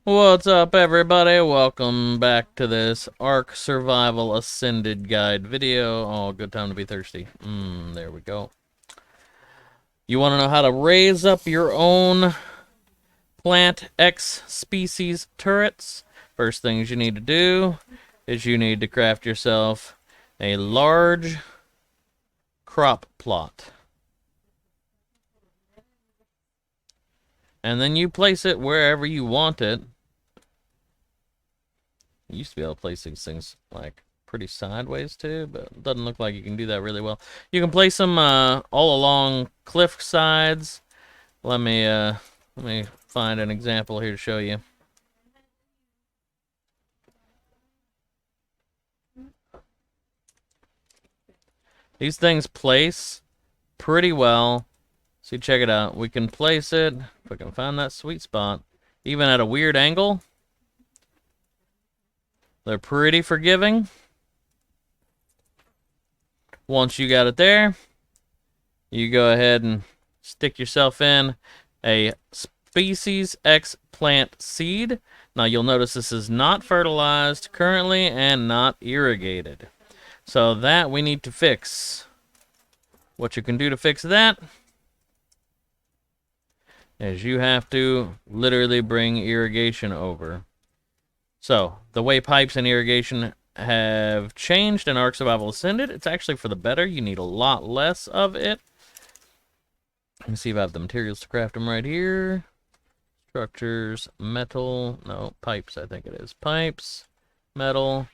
What's up, everybody? Welcome back to this Ark Survival Ascended guide video. Oh, good time to be thirsty. There we go. You want to know how to raise up your own Plant X species turrets? First things you need to do is you need to craft yourself a large crop plot. And then you place it wherever you want it. You used to be able to place these things like pretty sideways too, but it doesn't look like you can do that really well. You can place them all along cliff sides. Let me find an example here to show you. These things place pretty well. See, check it out. We can place it, if I can find that sweet spot, even at a weird angle. They're pretty forgiving. Once you got it there, you go ahead and stick yourself in a species X plant seed. Now you'll notice this is not fertilized currently and not irrigated. So that we need to fix. What you can do to fix that is you have to literally bring irrigation over. So the way pipes and irrigation have changed in Ark Survival Ascended, it's actually for the better. You need a lot less of it. Let me see if I have the materials to craft them right here. Structures, metal, no, pipes, I think it is. Pipes, metal.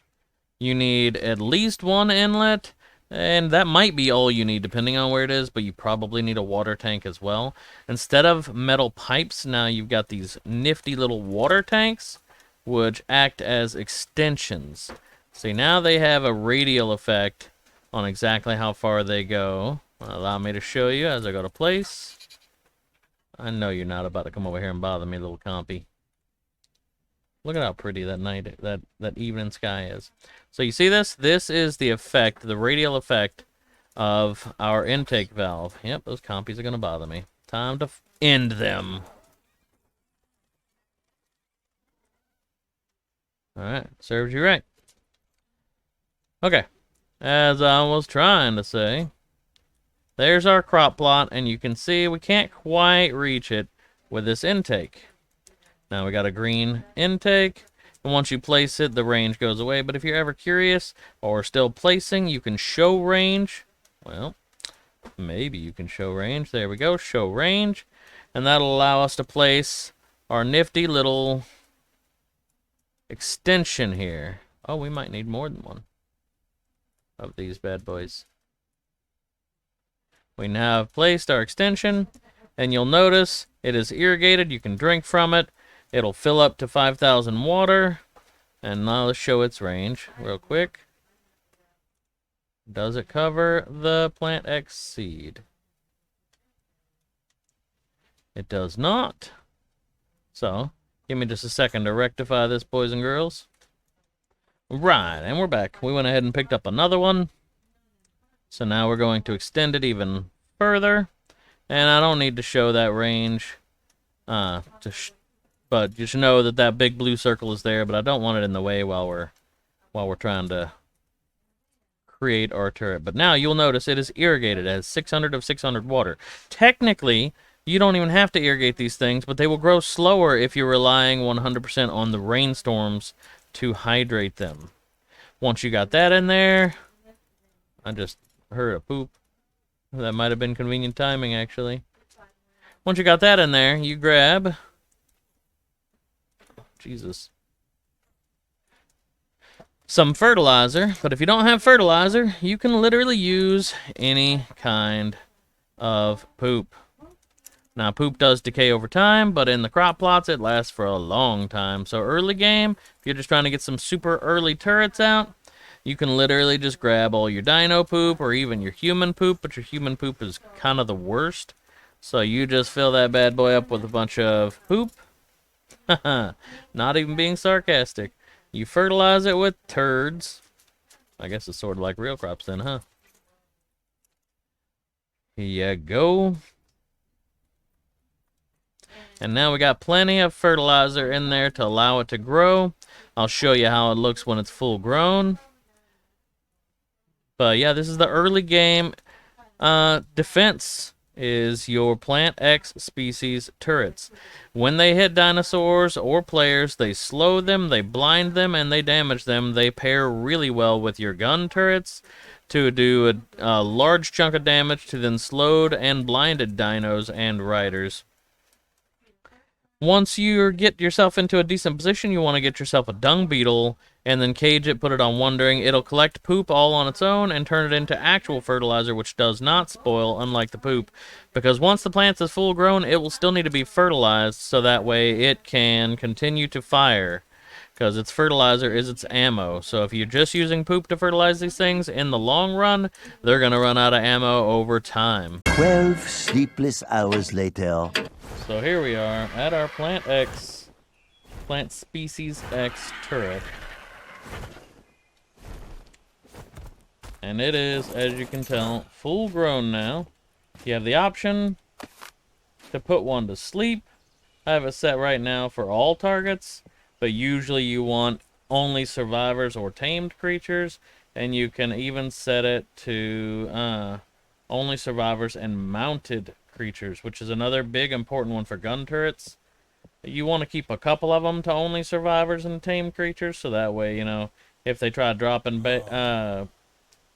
You need at least one inlet, and that might be all you need depending on where it is, but you probably need a water tank as well. Instead of metal pipes, now you've got these nifty little water tanks, which act as extensions. See, now they have a radial effect on exactly how far they go. Allow me to show you as I go to place. I know you're not about to come over here and bother me, little compy. Look at how pretty that night, that evening sky is. So you see this? This is the effect, the radial effect of our intake valve. Yep, those compies are going to bother me. Time to end them. Alright, serves you right. Okay, as I was trying to say, there's our crop plot, and you can see we can't quite reach it with this intake. Now we got a green intake, and once you place it, the range goes away. But if you're ever curious or still placing, you can show range. Well, maybe you can show range. There we go, show range. And that'll allow us to place our nifty little extension here. Oh, we might need more than one of these bad boys. We now have placed our extension, and you'll notice it is irrigated. You can drink from it. It'll fill up to 5,000 water. And now let's show its range real quick. Does it cover the Plant X seed? It does not. So, give me just a second to rectify this, boys and girls. Right, and we're back. We went ahead and picked up another one. So now we're going to extend it even further. And I don't need to show that range. But you should know that that big blue circle is there, but I don't want it in the way while we're trying to create our turret. But now you'll notice it is irrigated. It has 600 of 600 water. Technically, you don't even have to irrigate these things, but they will grow slower if you're relying 100% on the rainstorms to hydrate them. Once you got that in there, I just heard a poop. That might have been convenient timing, actually. Once you got that in there, you grab... Jesus. Some fertilizer, but if you don't have fertilizer, you can literally use any kind of poop. Now, poop does decay over time, but in the crop plots, it lasts for a long time. So early game, if you're just trying to get some super early turrets out, you can literally just grab all your dino poop or even your human poop, but your human poop is kind of the worst. So you just fill that bad boy up with a bunch of poop. Not even being sarcastic. You fertilize it with turds. I guess it's sort of like real crops then, huh? Here you go. And now we got plenty of fertilizer in there to allow it to grow. I'll show you how it looks when it's full grown. But yeah, this is the early game. Defense is your Plant X species turrets. When they hit dinosaurs or players, they slow them, they blind them, and they damage them. They pair really well with your gun turrets to do a large chunk of damage to then slowed and blinded dinos and riders. Once you get yourself into a decent position, you want to get yourself a dung beetle and then cage it, put it on wandering. It'll collect poop all on its own and turn it into actual fertilizer, which does not spoil, unlike the poop. Because once the plant is full grown, it will still need to be fertilized, so that way it can continue to fire. Because its fertilizer is its ammo. So if you're just using poop to fertilize these things, in the long run, they're going to run out of ammo over time. 12 sleepless hours later. So here we are at our Plant X, Plant Species X turret. And it is, as you can tell, full grown now. You have the option to put one to sleep. I have it set right now for all targets, but usually you want only survivors or tamed creatures, and you can even set it to only survivors and mounted creatures, which is another big important one for gun turrets. You want to keep a couple of them to only survivors and tamed creatures, so that way, you know, if they try dropping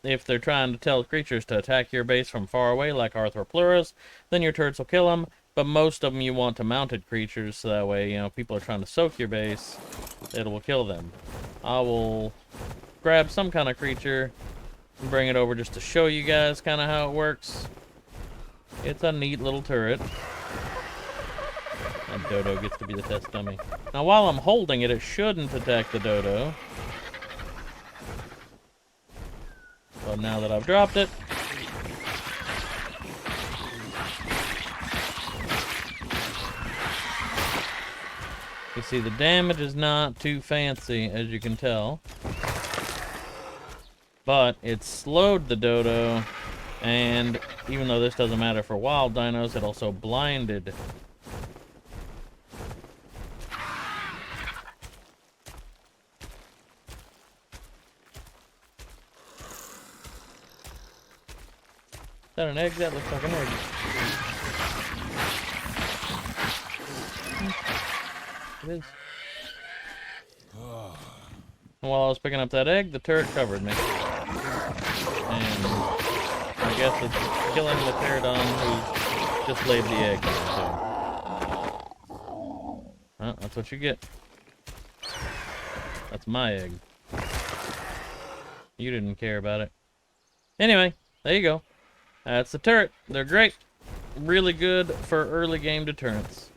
if they're trying to tell creatures to attack your base from far away, like Arthropleurus, then your turrets will kill them. But most of them you want to mounted creatures, so that way, you know, people are trying to soak your base, it will kill them. I will grab some kind of creature and bring it over just to show you guys kind of how it works. It's a neat little turret. That dodo gets to be the test dummy. Now, while I'm holding it, it shouldn't attack the dodo. But now that I've dropped it, you see the damage is not too fancy, as you can tell. But it slowed the dodo, and even though this doesn't matter for wild dinos, it also blinded. Is that an egg? That looks like an egg. It is. And while I was picking up that egg, the turret covered me. And I guess it's killing the pterodon who just laid the egg there, so. Well, that's what you get. That's my egg. You didn't care about it. Anyway, there you go. That's the turret. They're great. Really good for early game deterrence.